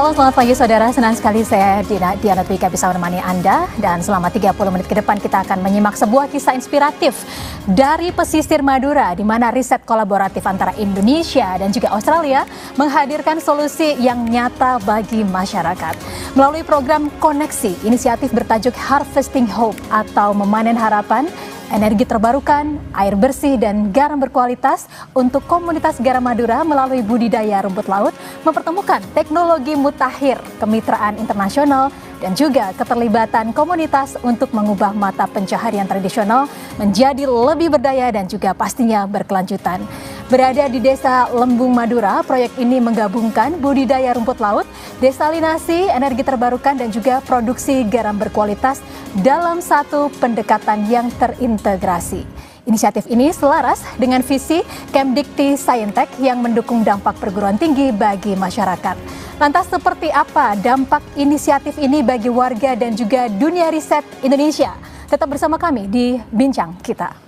Halo, selamat pagi saudara. Senang sekali saya Diana Twika bisa menemani Anda. Dan selama 30 menit ke depan kita akan menyimak sebuah kisah inspiratif dari pesisir Madura, di mana riset kolaboratif antara Indonesia dan juga Australia menghadirkan solusi yang nyata bagi masyarakat. Melalui program Koneksi, inisiatif bertajuk Harvesting Hope atau Memanen Harapan, energi terbarukan, air bersih, dan garam berkualitas untuk komunitas garam Madura melalui budidaya rumput laut mempertemukan teknologi mutakhir, kemitraan internasional, dan juga keterlibatan komunitas untuk mengubah mata pencaharian tradisional menjadi lebih berdaya dan juga pastinya berkelanjutan. Berada di Desa Lembung Madura, proyek ini menggabungkan budidaya rumput laut, desalinasi, energi terbarukan, dan juga produksi garam berkualitas dalam satu pendekatan yang terintegrasi. Inisiatif ini selaras dengan visi Kemdikti Saintek yang mendukung dampak perguruan tinggi bagi masyarakat. Lantas seperti apa dampak inisiatif ini bagi warga dan juga dunia riset Indonesia? Tetap bersama kami di Bincang Kita.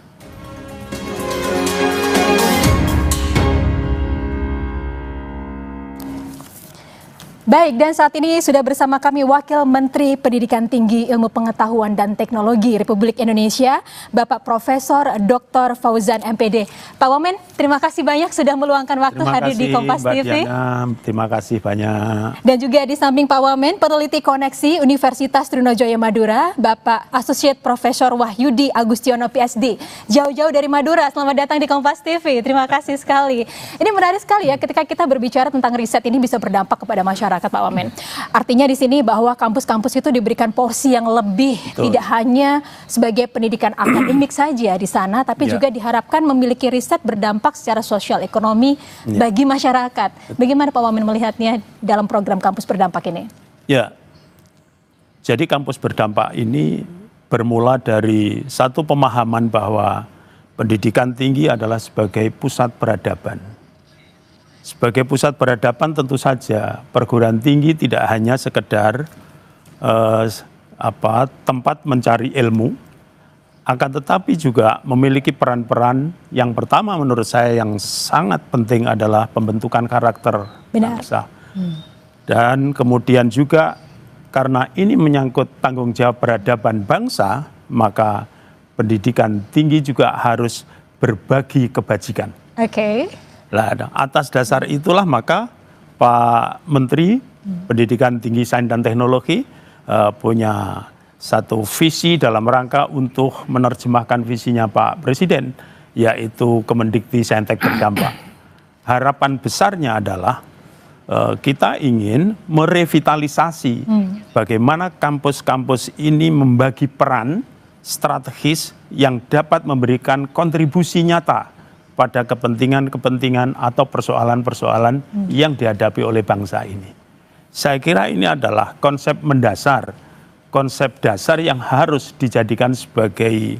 Baik, dan saat ini sudah bersama kami Wakil Menteri Pendidikan Tinggi, Ilmu Pengetahuan dan Teknologi Republik Indonesia, Bapak Profesor Dr. Fauzan MPD. Pak Wamen, terima kasih banyak sudah meluangkan waktu hadir di Kompas TV. Terima kasih banyak. Dan juga di samping Pak Wamen, peneliti Koneksi Universitas Trunojoyo Madura, Bapak Associate Profesor Wahyudi Agustiono PSD. Jauh-jauh dari Madura, selamat datang di Kompas TV. Terima kasih sekali. Ini menarik sekali ya ketika kita berbicara tentang riset ini bisa berdampak kepada masyarakat. Pak Wamen. Artinya di sini bahwa kampus-kampus itu diberikan porsi yang lebih, tidak hanya sebagai pendidikan akademik saja di sana, tapi juga diharapkan memiliki riset berdampak secara sosial ekonomi bagi masyarakat. Bagaimana Pak Wamen melihatnya dalam program kampus berdampak ini? Ya, jadi kampus berdampak ini bermula dari satu pemahaman bahwa pendidikan tinggi adalah sebagai pusat peradaban. Sebagai pusat peradaban tentu saja perguruan tinggi tidak hanya sekedar tempat mencari ilmu, akan tetapi juga memiliki peran-peran yang pertama menurut saya yang sangat penting adalah pembentukan karakter bangsa. Dan kemudian juga karena ini menyangkut tanggung jawab peradaban bangsa, maka pendidikan tinggi juga harus berbagi kebajikan. Oke. Nah, atas dasar itulah maka Pak Menteri Pendidikan Tinggi Sains dan Teknologi punya satu visi dalam rangka untuk menerjemahkan visinya Pak Presiden, yaitu Kemendikti Saintek berdampak. Harapan besarnya adalah kita ingin merevitalisasi bagaimana kampus-kampus ini membagi peran strategis yang dapat memberikan kontribusi nyata pada kepentingan-kepentingan atau persoalan-persoalan yang dihadapi oleh bangsa ini. Saya kira ini adalah konsep mendasar, konsep dasar yang harus dijadikan sebagai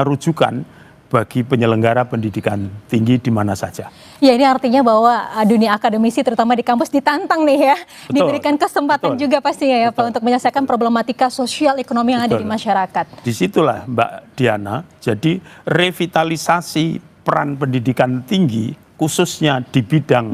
rujukan bagi penyelenggara pendidikan tinggi di mana saja. Ya, ini artinya bahwa dunia akademisi terutama di kampus ditantang nih ya, diberikan kesempatan juga pastinya ya Pak untuk menyelesaikan problematika sosial ekonomi yang ada di masyarakat. Disitulah Mbak Diana, jadi revitalisasi peran pendidikan tinggi khususnya di bidang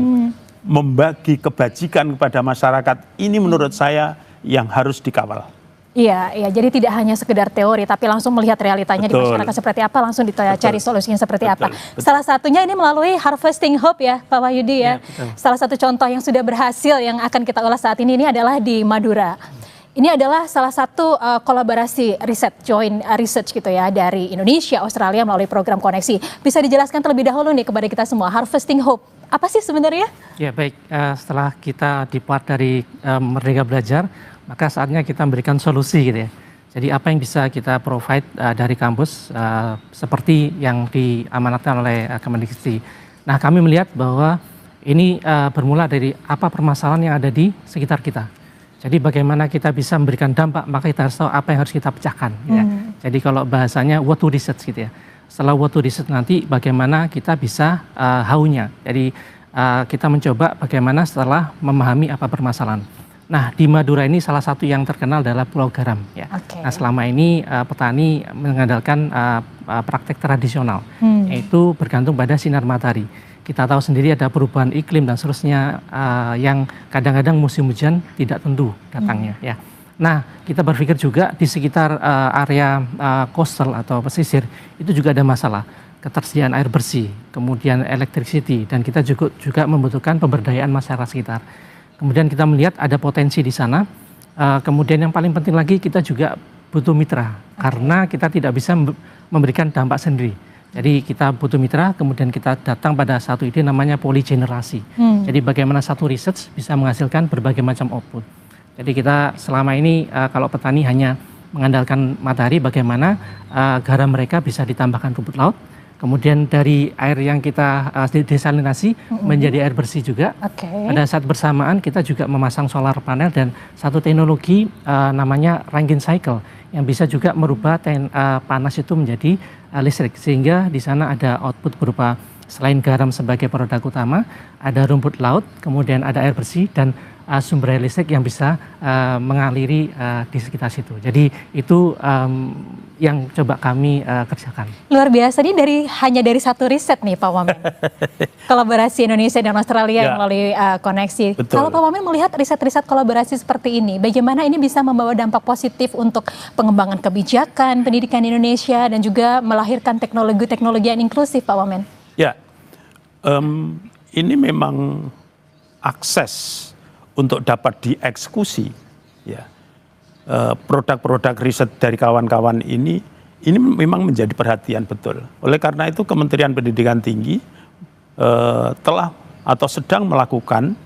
membagi kebajikan kepada masyarakat ini menurut saya yang harus dikawal. Iya, jadi tidak hanya sekedar teori, tapi langsung melihat realitanya di masyarakat seperti apa, langsung dicari solusinya seperti apa. Salah satunya ini melalui Harvesting Hope ya, Pak Wahyudi ya. Salah satu contoh yang sudah berhasil yang akan kita ulas saat ini adalah di Madura. Ini adalah salah satu kolaborasi riset, joint research gitu ya, dari Indonesia, Australia melalui program Koneksi. Bisa dijelaskan terlebih dahulu nih kepada kita semua, Harvesting Hope, apa sih sebenarnya? Ya baik, setelah kita depart dari Merdeka Belajar, maka saatnya kita memberikan solusi gitu ya. Jadi apa yang bisa kita provide dari kampus seperti yang diamanatkan oleh Kemendikti. Nah kami melihat bahwa ini bermula dari apa permasalahan yang ada di sekitar kita. Jadi bagaimana kita bisa memberikan dampak, maka kita harus tahu apa yang harus kita pecahkan. Ya. Jadi kalau bahasanya what to research gitu ya. Setelah what to research nanti bagaimana kita bisa how-nya. Jadi kita mencoba bagaimana setelah memahami apa permasalahan. Nah, di Madura ini salah satu yang terkenal adalah Pulau Garam. Ya. Oke. Nah, selama ini petani mengandalkan praktek tradisional, yaitu bergantung pada sinar matahari. Kita tahu sendiri ada perubahan iklim dan seterusnya yang kadang-kadang musim hujan tidak tentu datangnya. Ya. Nah, kita berpikir juga di sekitar area coastal atau pesisir itu juga ada masalah. Ketersediaan air bersih, kemudian electricity, dan kita juga membutuhkan pemberdayaan masyarakat sekitar. Kemudian kita melihat ada potensi di sana. Kemudian yang paling penting lagi kita juga butuh mitra, karena kita tidak bisa memberikan dampak sendiri. Jadi kita butuh mitra, kemudian kita datang pada satu ide namanya poligenerasi. Jadi bagaimana satu research bisa menghasilkan berbagai macam output. Jadi kita selama ini kalau petani hanya mengandalkan matahari, bagaimana garam mereka bisa ditambahkan rumput laut. Kemudian dari air yang kita desalinasi menjadi air bersih juga. Pada saat bersamaan kita juga memasang solar panel dan satu teknologi namanya Rankine Cycle yang bisa juga merubah panas itu menjadi listrik. Sehingga di sana ada output berupa selain garam sebagai produk utama, ada rumput laut, kemudian ada air bersih dan sumber air listrik yang bisa mengaliri di sekitar situ. Jadi itu yang coba kami kerjakan. Luar biasa nih hanya dari satu riset nih Pak Wamen. Kolaborasi Indonesia dan Australia yang melalui koneksi. Betul. Kalau Pak Wamen melihat riset-riset kolaborasi seperti ini, bagaimana ini bisa membawa dampak positif untuk pengembangan kebijakan, pendidikan Indonesia dan juga melahirkan teknologi-teknologi yang inklusif Pak Wamen? Ya, ini memang akses untuk dapat dieksekusi, ya. Produk-produk riset dari kawan-kawan ini memang menjadi perhatian betul. Oleh karena itu Kementerian Pendidikan Tinggi telah atau sedang melakukan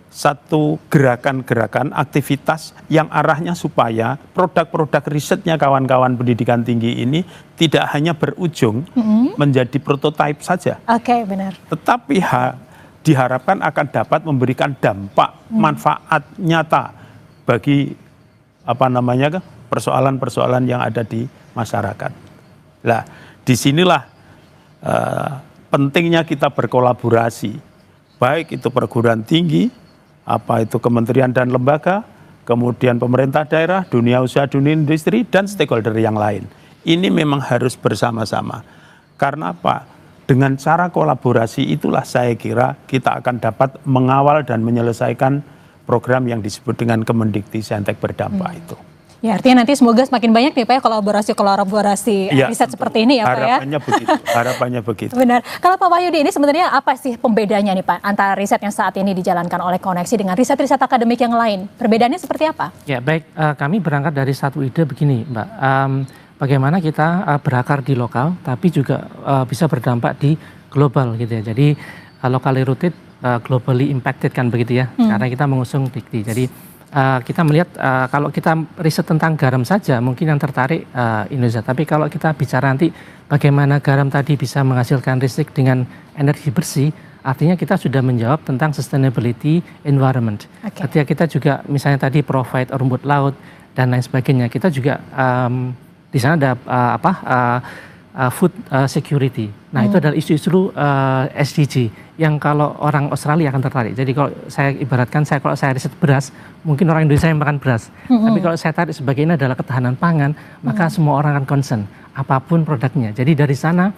satu gerakan-gerakan aktivitas yang arahnya supaya produk-produk risetnya kawan-kawan pendidikan tinggi ini tidak hanya berujung menjadi prototipe saja. Oke, benar. Tetapi diharapkan akan dapat memberikan dampak manfaat nyata bagi persoalan-persoalan yang ada di masyarakat. Nah, disinilah pentingnya kita berkolaborasi, baik itu perguruan tinggi, apa itu kementerian dan lembaga, kemudian pemerintah daerah, dunia usaha, dunia industri, dan stakeholder yang lain. Ini memang harus bersama-sama. Karena apa? Dengan cara kolaborasi itulah saya kira kita akan dapat mengawal dan menyelesaikan program yang disebut dengan Kemendikti Saintek berdampak itu. Ya, artinya nanti semoga semakin banyak nih Pak ya kolaborasi ya, riset seperti ini ya Pak ya. Harapannya begitu. Benar. Kalau Pak Wahyudi ini sebenarnya apa sih pembedanya nih Pak antara riset yang saat ini dijalankan oleh Koneksi dengan riset-riset akademik yang lain? Perbedaannya seperti apa? Ya, baik. Kami berangkat dari satu ide begini Mbak. Bagaimana kita berakar di lokal tapi juga bisa berdampak di global gitu ya. Jadi locally rooted, globally impacted kan begitu ya. Karena kita mengusung DIKTI. Jadi kita melihat kalau kita riset tentang garam saja mungkin yang tertarik Indonesia. Tapi kalau kita bicara nanti bagaimana garam tadi bisa menghasilkan listrik dengan energi bersih, artinya kita sudah menjawab tentang sustainability environment. Ketika kita juga misalnya tadi provide rumput laut dan lain sebagainya, kita juga di sana ada food security. Nah, itu adalah isu-isu SDG yang kalau orang Australia akan tertarik. Jadi kalau saya ibaratkan, kalau saya riset beras, mungkin orang Indonesia yang makan beras. Tapi kalau saya tarik sebagai ini adalah ketahanan pangan, maka semua orang akan concern apapun produknya. Jadi dari sana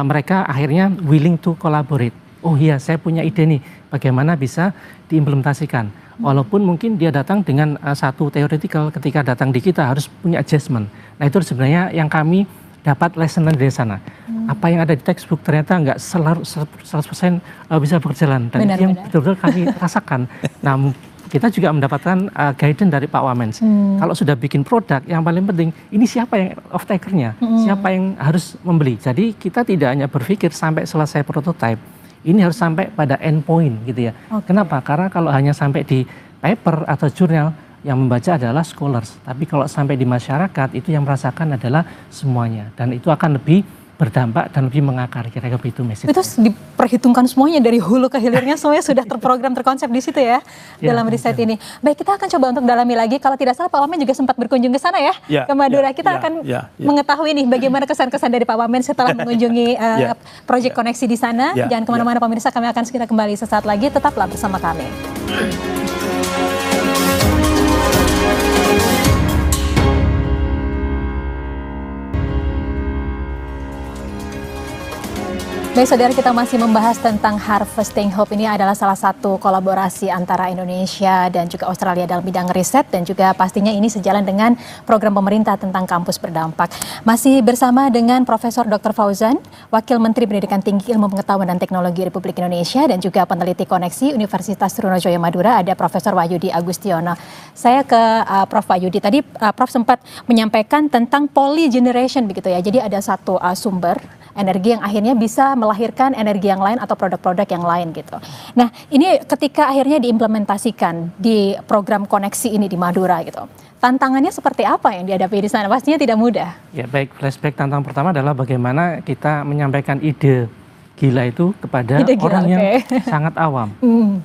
mereka akhirnya willing to collaborate. Oh iya, saya punya ide nih, bagaimana bisa diimplementasikan. Walaupun mungkin dia datang dengan satu theoretical, ketika datang di kita harus punya adjustment. Nah, itu sebenarnya yang kami dapat lesson dari sana. Apa yang ada di textbook ternyata nggak 100% bisa berjalan. Dan itu yang betul-betul kami rasakan. Nah, kita juga mendapatkan guidance dari Pak Wamens. Kalau sudah bikin produk, yang paling penting, ini siapa yang off-takernya? Siapa yang harus membeli? Jadi kita tidak hanya berpikir sampai selesai prototype, ini harus sampai pada endpoint gitu ya. Kenapa? Karena kalau hanya sampai di paper atau jurnal, yang membaca adalah scholars. Tapi kalau sampai di masyarakat, itu yang merasakan adalah semuanya. Dan itu akan lebih berdampak dan lebih mengakar, kira-kira begitu message. Itu diperhitungkan semuanya dari hulu ke hilirnya, semuanya sudah terprogram, terkonsep di situ ya, dalam riset ini. Baik, kita akan coba untuk dalami lagi. Kalau tidak salah Pak Wamen juga sempat berkunjung ke sana ya, ke Madura. Kita akan mengetahui nih bagaimana kesan-kesan dari Pak Wamen setelah mengunjungi proyek koneksi di sana. Jangan kemana-mana pemirsa, kami akan segera kembali sesaat lagi. Tetaplah bersama kami. Baik saudara, kita masih membahas tentang Harvesting Hope. Ini adalah salah satu kolaborasi antara Indonesia dan juga Australia dalam bidang riset, dan juga pastinya ini sejalan dengan program pemerintah tentang kampus berdampak. Masih bersama dengan Profesor Dr. Fauzan, Wakil Menteri Pendidikan Tinggi, Ilmu Pengetahuan dan Teknologi Republik Indonesia, dan juga peneliti koneksi Universitas Trunojoyo Madura, ada Profesor Wahyudi Agustiono. Saya ke Prof. Wahyudi. Tadi Prof sempat menyampaikan tentang polygeneration begitu ya. Jadi ada satu sumber energi yang akhirnya bisa melahirkan energi yang lain atau produk-produk yang lain gitu. Nah, ini ketika akhirnya diimplementasikan di program koneksi ini di Madura gitu. Tantangannya seperti apa yang dihadapi di sana? Pastinya tidak mudah. Ya baik, flashback tantangan pertama adalah bagaimana kita menyampaikan ide gila itu kepada orang yang sangat awam.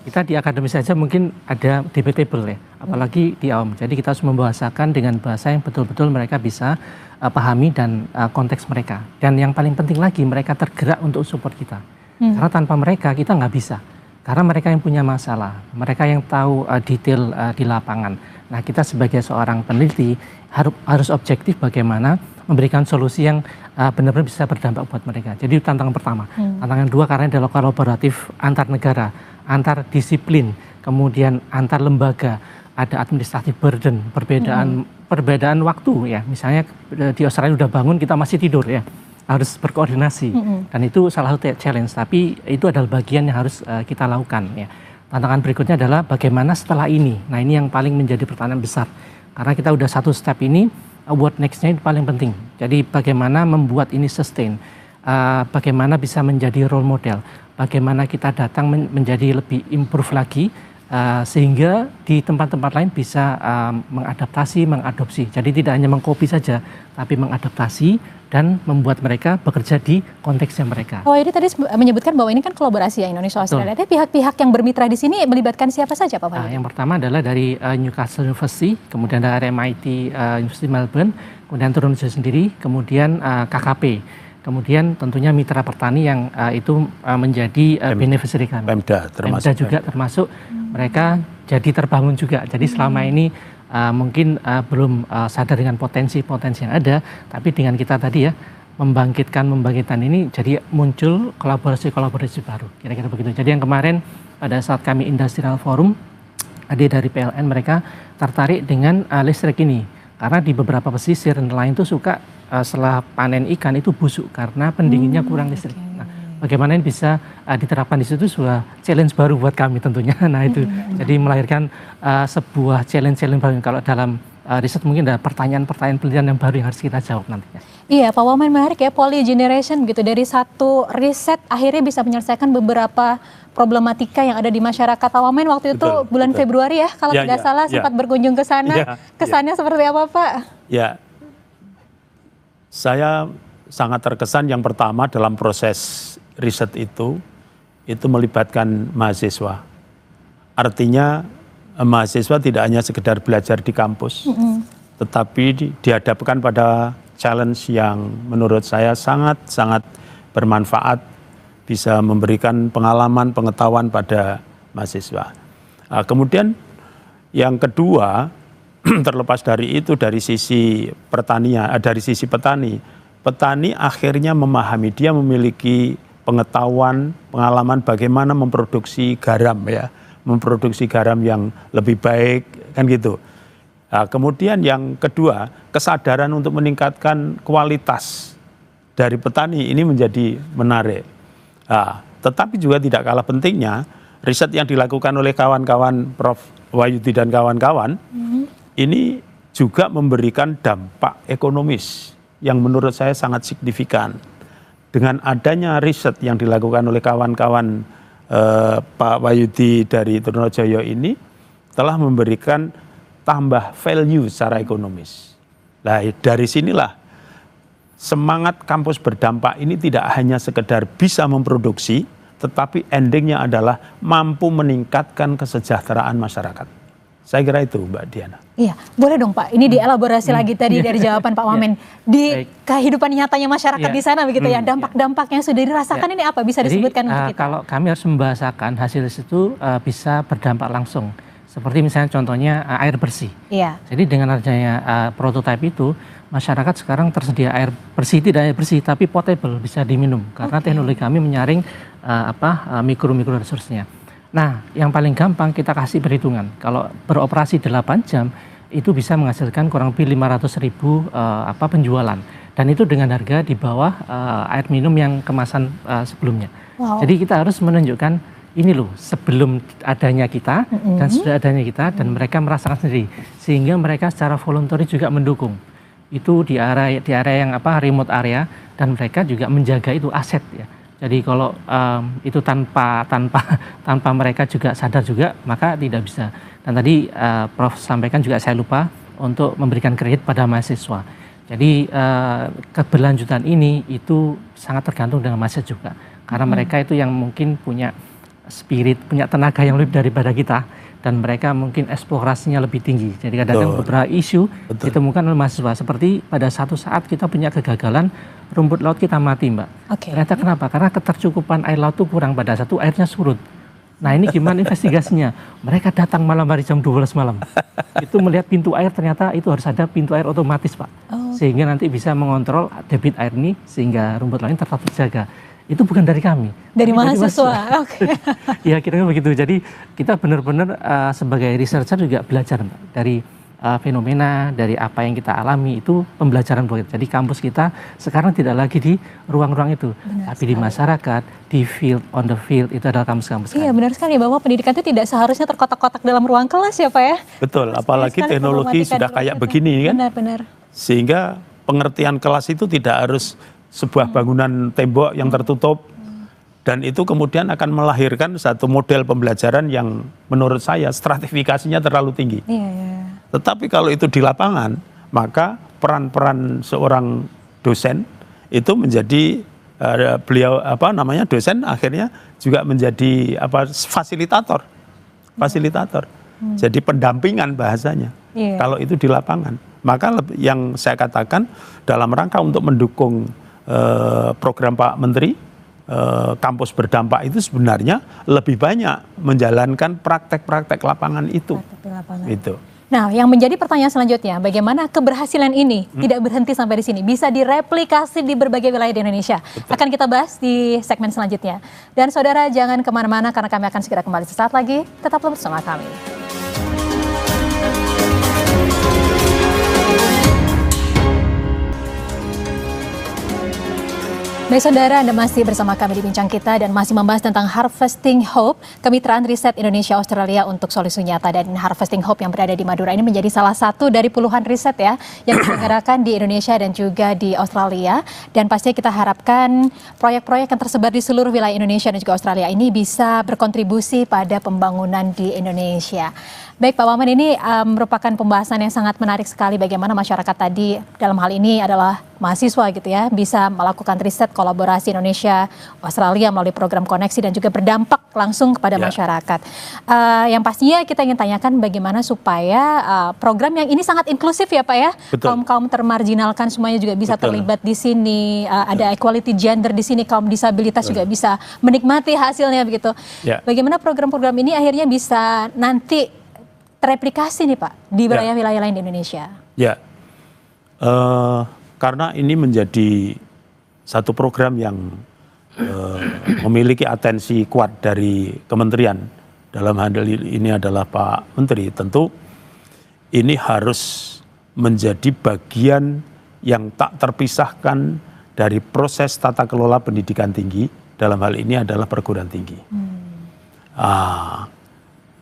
Kita di akademis saja mungkin ada debatable ya, apalagi di awam. Jadi kita harus membahasakan dengan bahasa yang betul-betul mereka bisa pahami dan konteks mereka. Dan yang paling penting lagi, mereka tergerak untuk support kita. Karena tanpa mereka kita nggak bisa. Karena mereka yang punya masalah, mereka yang tahu detail di lapangan. Nah, kita sebagai seorang peneliti harus objektif bagaimana memberikan solusi yang benar-benar bisa berdampak buat mereka. Jadi tantangan pertama. Tantangan kedua karena adalah kolaboratif antar negara, antar disiplin, kemudian antar lembaga, ada administrative burden, perbedaan waktu ya. Misalnya di Australia udah bangun, kita masih tidur ya. Harus berkoordinasi. Dan itu salah satu challenge, tapi itu adalah bagian yang harus kita lakukan ya. Tantangan berikutnya adalah bagaimana setelah ini. Nah, ini yang paling menjadi pertanyaan besar. Karena kita udah satu step ini, what next-nya itu paling penting. Jadi bagaimana membuat ini sustain, bagaimana bisa menjadi role model, bagaimana kita datang menjadi lebih improve lagi, sehingga di tempat-tempat lain bisa mengadaptasi, mengadopsi. Jadi tidak hanya mengcopy saja, tapi mengadaptasi dan membuat mereka bekerja di konteksnya mereka. Oh, ini tadi menyebutkan bahwa ini kan kolaborasi ya Indonesia Australia. Tapi pihak-pihak yang bermitra di sini melibatkan siapa saja Pak Wahyudi? Yang pertama adalah dari Newcastle University, kemudian dari MIT University Melbourne, kemudian Trunojoyo sendiri, kemudian KKP. Kemudian tentunya mitra petani yang itu menjadi beneficiary kami. Pemda juga termasuk mereka jadi terbangun juga. Jadi selama ini mungkin belum sadar dengan potensi-potensi yang ada, tapi dengan kita tadi ya membangkitkan ini jadi muncul kolaborasi baru. Kira-kira begitu. Jadi yang kemarin pada saat kami Industrial Forum, ada dari PLN mereka tertarik dengan listrik ini. Karena di beberapa pesisir nelayan itu suka setelah panen ikan itu busuk karena pendinginnya kurang listrik. Nah, bagaimana ini bisa diterapkan di situ sudah challenge baru buat kami tentunya. Nah itu jadi melahirkan sebuah challenge baru. Kalau dalam riset mungkin ada pertanyaan-pertanyaan penelitian yang baru yang harus kita jawab nantinya. Iya Pak Wamen, menarik ya, polygeneration gitu. Dari satu riset akhirnya bisa menyelesaikan beberapa problematika yang ada di masyarakat. Pak Wamen waktu itu bulan Februari ya kalau tidak salah sempat berkunjung ke sana. Kesannya seperti apa Pak? Ya, saya sangat terkesan yang pertama dalam proses riset itu melibatkan mahasiswa. Artinya mahasiswa tidak hanya sekedar belajar di kampus, tetapi dihadapkan pada challenge yang menurut saya sangat bermanfaat, bisa memberikan pengalaman, pengetahuan pada mahasiswa. Kemudian yang kedua, terlepas dari itu, dari sisi pertanian, dari sisi petani akhirnya memahami, dia memiliki pengetahuan, pengalaman bagaimana memproduksi garam ya, memproduksi garam yang lebih baik kan gitu. Nah, kemudian yang kedua, kesadaran untuk meningkatkan kualitas dari petani ini menjadi menarik. Nah, tetapi juga tidak kalah pentingnya riset yang dilakukan oleh kawan-kawan Prof. Wahyudi dan kawan-kawan ini juga memberikan dampak ekonomis yang menurut saya sangat signifikan. Dengan adanya riset yang dilakukan oleh kawan-kawan Pak Wahyudi dari Trunojoyo ini telah memberikan tambah value secara ekonomis. Nah, dari sinilah semangat kampus berdampak ini tidak hanya sekedar bisa memproduksi, tetapi endingnya adalah mampu meningkatkan kesejahteraan masyarakat. Saya kira itu Mbak Diana. Iya, boleh dong Pak. Ini dielaborasi lagi tadi dari jawaban Pak Wamen. Di kehidupan nyatanya masyarakat di sana begitu ya, dampak-dampak yang sudah dirasakan ini apa bisa disebutkan untuk kita? Kalau kami harus membahasakan hasil itu bisa berdampak langsung. Seperti misalnya contohnya air bersih. Iya. Jadi dengan adanya prototipe itu, masyarakat sekarang tersedia air bersih, tidak air bersih tapi potable, bisa diminum karena teknologi kami menyaring mikro resource-nya. Nah, yang paling gampang kita kasih perhitungan. Kalau beroperasi 8 jam itu bisa menghasilkan kurang lebih 500.000 penjualan, dan itu dengan harga di bawah air minum yang kemasan sebelumnya. Wow. Jadi kita harus menunjukkan ini loh sebelum adanya kita dan sudah adanya kita, dan mereka merasakan sendiri sehingga mereka secara voluntary juga mendukung. Itu di area yang remote area, dan mereka juga menjaga itu aset ya. Jadi kalau itu tanpa mereka juga sadar juga, maka tidak bisa. Dan tadi Prof sampaikan juga, saya lupa untuk memberikan kredit pada mahasiswa. Jadi keberlanjutan ini itu sangat tergantung dengan mahasiswa juga, karena mereka itu yang mungkin punya spirit, punya tenaga yang lebih daripada kita, dan mereka mungkin eksplorasinya lebih tinggi. Jadi kadang-kadang beberapa isu ditemukan oleh mahasiswa, seperti pada satu saat kita punya kegagalan, rumput laut kita mati, Mbak. Ternyata kenapa? Karena ketercukupan air laut itu kurang, pada satu airnya surut. Nah ini gimana investigasinya? Mereka datang malam hari jam 12 malam. Itu melihat pintu air, ternyata itu harus ada pintu air otomatis, Pak. Sehingga nanti bisa mengontrol debit air ini, sehingga rumput laut tetap terjaga. Itu bukan dari kami. Dari mahasiswa. Oke. Ya kira-kira begitu. Jadi kita benar-benar sebagai researcher juga belajar, Mbak, dari fenomena, dari apa yang kita alami, itu pembelajaran buat kita. Jadi kampus kita sekarang tidak lagi di ruang-ruang itu, tapi di masyarakat, di field, on the field, itu adalah kampus-kampus. Iya benar sekali, bahwa pendidikan itu tidak seharusnya terkotak-kotak dalam ruang kelas ya Pak ya. Betul, apalagi teknologi sudah kayak begini kan. Benar-benar. Sehingga pengertian kelas itu tidak harus sebuah bangunan tembok yang tertutup, dan itu kemudian akan melahirkan satu model pembelajaran yang menurut saya stratifikasinya terlalu tinggi. Iya. Tetapi kalau itu di lapangan, maka peran-peran seorang dosen itu menjadi dosen akhirnya juga menjadi fasilitator. Jadi pendampingan bahasanya. Kalau itu di lapangan, maka yang saya katakan dalam rangka untuk mendukung program Pak Menteri, kampus berdampak itu sebenarnya lebih banyak menjalankan praktek-praktek lapangan itu. Itu. Nah, yang menjadi pertanyaan selanjutnya, bagaimana keberhasilan ini tidak berhenti sampai di sini, bisa direplikasi di berbagai wilayah di Indonesia. Betul. Akan kita bahas di segmen selanjutnya. Dan saudara jangan kemana-mana, karena kami akan segera kembali sesaat lagi. Tetaplah bersama kami. Baik saudara, Anda masih bersama kami di Bincang Kita dan masih membahas tentang Harvesting Hope, kemitraan riset Indonesia Australia untuk solusi nyata. Dan Harvesting Hope yang berada di Madura ini menjadi salah satu dari puluhan riset ya yang diselenggarakan di Indonesia dan juga di Australia. Dan pastinya kita harapkan proyek-proyek yang tersebar di seluruh wilayah Indonesia dan juga Australia ini bisa berkontribusi pada pembangunan di Indonesia. Baik Pak Wamen, ini merupakan pembahasan yang sangat menarik sekali, bagaimana masyarakat tadi dalam hal ini adalah mahasiswa gitu ya, bisa melakukan riset kolaborasi Indonesia Australia melalui program koneksi dan juga berdampak langsung kepada masyarakat. Yang pastinya kita ingin tanyakan bagaimana supaya program yang ini sangat inklusif ya Pak ya, kaum-kaum termarginalkan semuanya juga bisa terlibat di sini, ada equality gender di sini, kaum disabilitas juga bisa menikmati hasilnya begitu. Bagaimana program-program ini akhirnya bisa nanti tereplikasi nih Pak di wilayah-wilayah lain di Indonesia? Ya, karena ini menjadi satu program yang memiliki atensi kuat dari kementerian, dalam hal ini adalah Pak Menteri, tentu ini harus menjadi bagian yang tak terpisahkan dari proses tata kelola pendidikan tinggi, dalam hal ini adalah perguruan tinggi.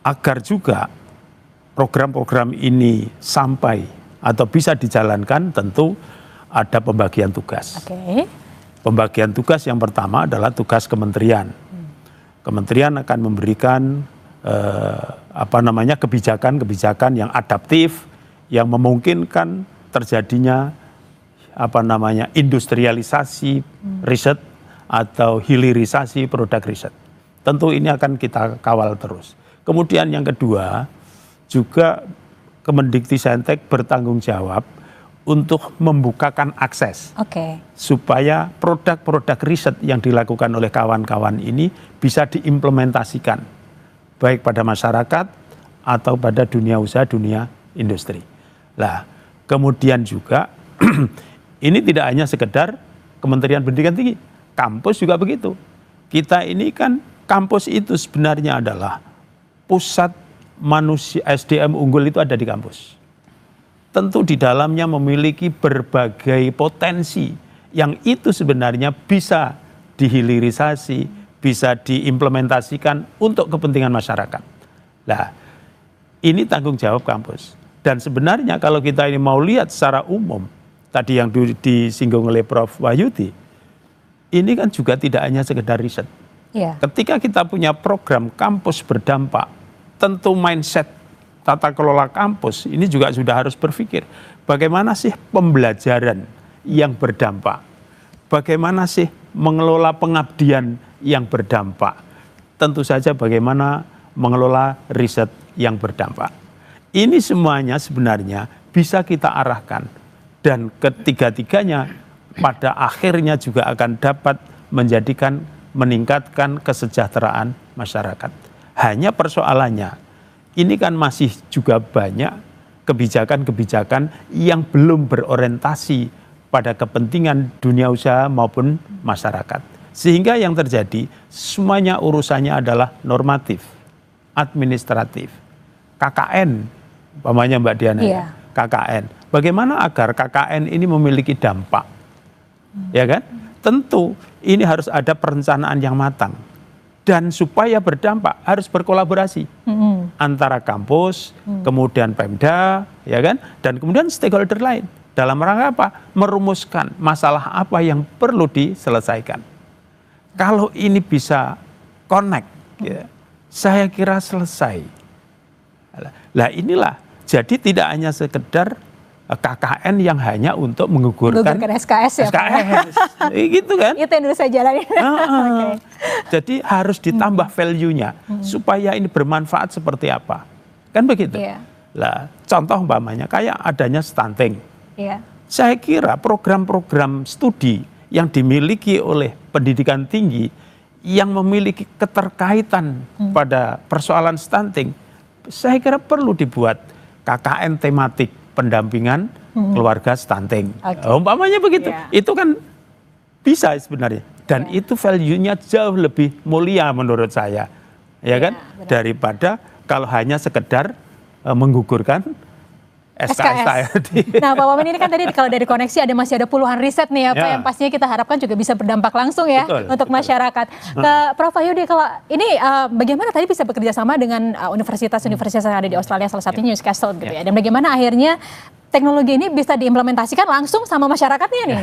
Agar juga program-program ini sampai atau bisa dijalankan, tentu ada pembagian tugas. Pembagian tugas yang pertama adalah tugas kementerian. Kementerian akan memberikan kebijakan-kebijakan yang adaptif, yang memungkinkan terjadinya industrialisasi riset atau hilirisasi produk riset. Tentu ini akan kita kawal terus. Kemudian yang kedua, juga Kemendikbudristek bertanggung jawab untuk membukakan akses supaya produk-produk riset yang dilakukan oleh kawan-kawan ini bisa diimplementasikan baik pada masyarakat atau pada dunia usaha, dunia industri. Lah, kemudian juga ini tidak hanya sekedar Kementerian Pendidikan Tinggi, kampus juga begitu. Kita ini kan kampus itu sebenarnya adalah pusat manusia, SDM unggul itu ada di kampus. Tentu di dalamnya memiliki berbagai potensi yang itu sebenarnya bisa dihilirisasi, bisa diimplementasikan untuk kepentingan masyarakat. Nah, ini tanggung jawab kampus. Dan sebenarnya kalau kita ini mau lihat secara umum, tadi yang disinggung oleh Prof. Wahyudi, ini kan juga tidak hanya sekedar riset. Yeah. Ketika kita punya program kampus berdampak, tentu mindset tata kelola kampus ini juga sudah harus berpikir, bagaimana sih pembelajaran yang berdampak? Bagaimana sih mengelola pengabdian yang berdampak? Tentu saja bagaimana mengelola riset yang berdampak. Ini semuanya sebenarnya bisa kita arahkan dan ketiga-tiganya pada akhirnya juga akan dapat meningkatkan kesejahteraan masyarakat. Hanya persoalannya, ini kan masih juga banyak kebijakan-kebijakan yang belum berorientasi pada kepentingan dunia usaha maupun masyarakat. Sehingga yang terjadi semuanya urusannya adalah normatif, administratif, KKN, umpamanya Mbak Diana, ya, KKN. Bagaimana agar KKN ini memiliki dampak? Ya kan? Tentu ini harus ada perencanaan yang matang. Dan supaya berdampak harus berkolaborasi antara kampus, kemudian Pemda, ya kan? Dan kemudian stakeholder lain. Dalam rangka apa? Merumuskan masalah apa yang perlu diselesaikan. Kalau ini bisa connect, ya, saya kira selesai. Lah inilah, jadi tidak hanya sekedar KKN yang hanya untuk menggugurkan SKS ya, SKS. Gitu kan? Itu yang dulu saya jalanin. Okay. Jadi harus ditambah value-nya supaya ini bermanfaat seperti apa. Kan begitu? Yeah. Lah, contoh umpamanya kayak adanya stunting. Yeah. Saya kira program-program studi yang dimiliki oleh pendidikan tinggi yang memiliki keterkaitan pada persoalan stunting, saya kira perlu dibuat KKN tematik pendampingan keluarga stunting. Okay. Umpamanya begitu. Yeah. Itu kan bisa sebenarnya. Dan itu value-nya jauh lebih mulia menurut saya. Ya kan? Benar. Daripada kalau hanya sekedar menggugurkan SKS. Nah, Pak Wamen, ini kan tadi kalau dari Koneksi masih ada puluhan riset nih ya, Pak, yang pastinya kita harapkan juga bisa berdampak langsung ya untuk masyarakat. Ke Prof. Wahyudi, kalau ini bagaimana tadi bisa bekerja sama dengan universitas-universitas yang ada di Australia, salah satunya Newcastle gitu ya, dan bagaimana akhirnya teknologi ini bisa diimplementasikan langsung sama masyarakatnya nih?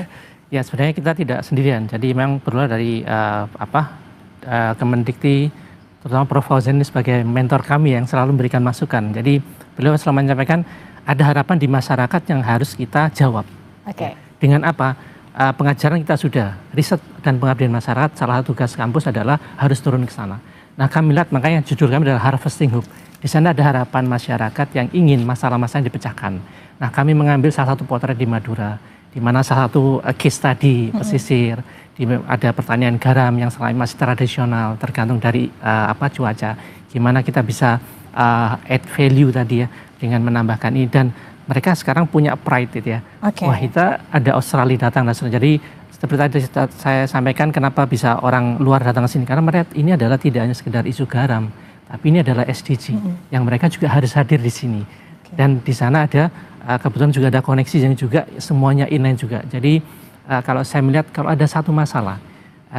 Ya, sebenarnya kita tidak sendirian, jadi memang perlu dari Kemendikti, terutama Prof. Fauzen sebagai mentor kami yang selalu memberikan masukan. Jadi beliau selalu menyampaikan ada harapan di masyarakat yang harus kita jawab. Okay. Dengan apa? Pengajaran kita sudah, riset dan pengabdian masyarakat, salah satu tugas kampus adalah harus turun ke sana. Nah, kami lihat, makanya judul kami adalah Harvesting Hope. Di sana ada harapan masyarakat yang ingin masalah-masalah yang dipecahkan. Nah, kami mengambil salah satu potret di Madura, di mana salah satu case study pesisir, ada pertanian garam yang selama masih tradisional, tergantung dari cuaca. Gimana kita bisa add value tadi ya, dengan menambahkan ini, dan mereka sekarang punya pride itu ya. Okay. Wah, kita ada Australia datang dan sebagainya. Jadi seperti tadi saya sampaikan, kenapa bisa orang luar datang ke sini, karena mereka ini adalah tidak hanya sekedar isu garam, tapi ini adalah SDG yang mereka juga harus hadir di sini. Okay. Dan di sana ada kebetulan juga ada koneksi yang juga semuanya inline juga. Jadi kalau saya melihat, kalau ada satu masalah,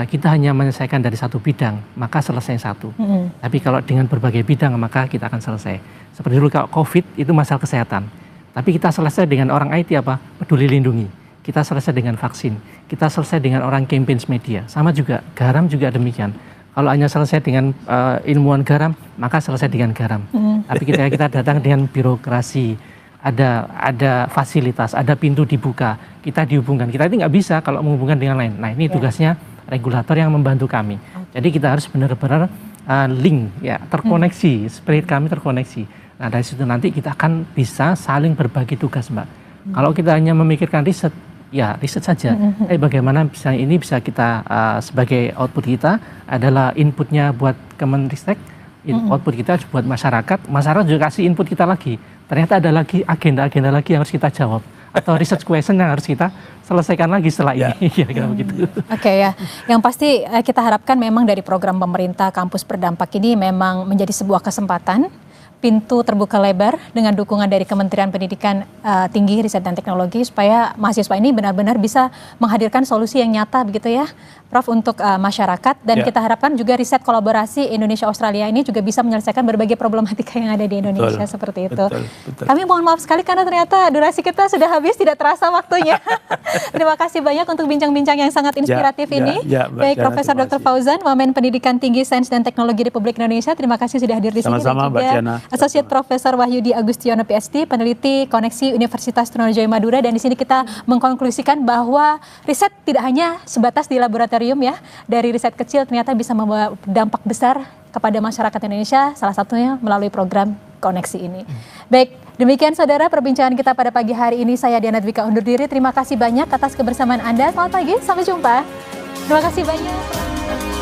kita hanya menyelesaikan dari satu bidang, maka selesai satu. Tapi kalau dengan berbagai bidang, maka kita akan selesai. Seperti dulu kalau COVID itu masalah kesehatan. Tapi kita selesai dengan orang IT apa? Peduli lindungi. Kita selesai dengan vaksin. Kita selesai dengan orang campaigns media. Sama juga, garam juga demikian. Kalau hanya selesai dengan ilmuwan garam, maka selesai dengan garam. Tapi kita datang dengan birokrasi, ada fasilitas, ada pintu dibuka, kita dihubungkan. Kita ini nggak bisa kalau menghubungkan dengan lain. Nah, ini tugasnya regulator yang membantu kami. Jadi kita harus benar-benar link, ya, terkoneksi, spirit kami terkoneksi. Nah, dari situ nanti kita akan bisa saling berbagi tugas, Mbak. Kalau kita hanya memikirkan riset, ya riset saja. Tapi bagaimana misalnya ini bisa kita sebagai output kita adalah inputnya buat Kemenristek, output kita buat masyarakat juga kasih input kita lagi. Ternyata ada lagi agenda-agenda lagi yang harus kita jawab. Atau research question yang harus kita selesaikan lagi setelah ini. Kira-kira begitu. Oke ya, yang pasti kita harapkan memang dari program pemerintah Kampus Berdampak ini memang menjadi sebuah kesempatan, pintu terbuka lebar dengan dukungan dari Kementerian Pendidikan Tinggi, Riset dan Teknologi supaya mahasiswa ini benar-benar bisa menghadirkan solusi yang nyata begitu ya, Prof, untuk masyarakat. Dan kita harapkan juga riset kolaborasi Indonesia-Australia ini juga bisa menyelesaikan berbagai problematika yang ada di Indonesia seperti itu. Betul. Kami mohon maaf sekali karena ternyata durasi kita sudah habis, tidak terasa waktunya. Terima kasih banyak untuk bincang-bincang yang sangat inspiratif ini. Baik, Profesor Dr. Fauzan, Wamen Pendidikan Tinggi Sains dan Teknologi Republik Indonesia, terima kasih sudah hadir di sini. Sama-sama, Mbak Diana. Associate Profesor Wahyudi Agustiono PhD, peneliti Koneksi Universitas Trunojoyo Madura, dan di sini kita mengkonklusikan bahwa riset tidak hanya sebatas di laboratorium ya, dari riset kecil ternyata bisa membawa dampak besar kepada masyarakat Indonesia, salah satunya melalui program Koneksi ini. Baik, demikian saudara perbincangan kita pada pagi hari ini. Saya Diana Dwika undur diri, terima kasih banyak atas kebersamaan Anda. Selamat pagi, sampai jumpa. Terima kasih banyak.